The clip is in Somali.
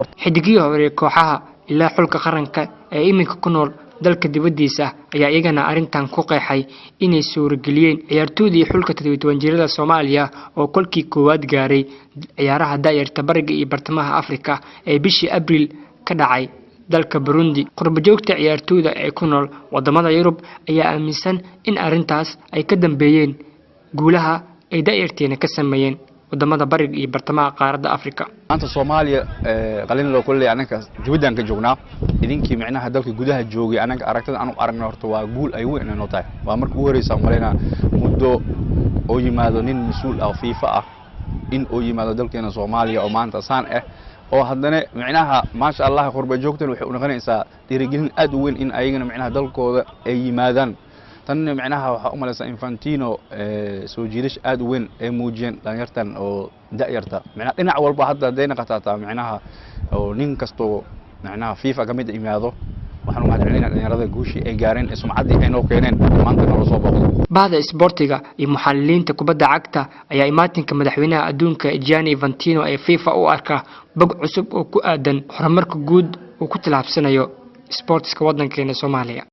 xidigii hore kooxaha ilaa xulka qaranka ee iminka ku nool dalka dibadiisa ayaa iyagana arintan ku qeexay inay suurageliyeen ciyaartoydii xulka 17 jirada Soomaaliya oo kolkii koowaad gaaray ciyaaraha daayirta bariga iyo bartamaha Afrika ee bishii Abriil ka dhacay dalka Burundi. Qurbo joogta ciyaartooyda ee ku nool wadamada Yurub ayaa aaminsan in arintaas ay ka dambeeyeen guulaha ay daayirteena ka sameeyeen wadamada bariga iyo bartamaha qaaradda Afrika. Maanta Soomaaliya qalin loo kulay anaka dibaddan ka joognaa idinkii macnaha dalka gudaha joogay anaka aragtada aanu aragno horta waa guul ay weyn inoo tahay. Waa markii ugu horeysa Soomaaliya muddo oo yimaado nin mas'uul ah FIFA ah in oo yimaado dalkeena Soomaaliya oo maanta saan ah oo haddana macnaha ma sha Allah qurbo joogtan waxay u noqonaysaa dhiirigelin aad u weyn in ayagana macnaha dalkooda ay yimaadaan. tan macnaha waxa u malaysaa Infantino soo jiidash aad u weyn ee muujiyeen dhalinyartan oo da'yarta macnaha dhinac walba hadda deena qataata macnaha oo nin kasto macnaha FIFA kamid imaado waxaan u mahadcelinayaa dhalinyarada guushi ay gaareen ee sumcaddii ay noo keeneen maanta noo soo booqdo. Bahda isboortiga iyo muxalliliinta kubadda cagta ayaa imaatinka madaxweynaha adduunka Gianni Infantino ee FIFA u arka bog cusub oo ku aadan horumarka guud oo ku tilaabsanayo isboortiska waddankeena Soomaaliya.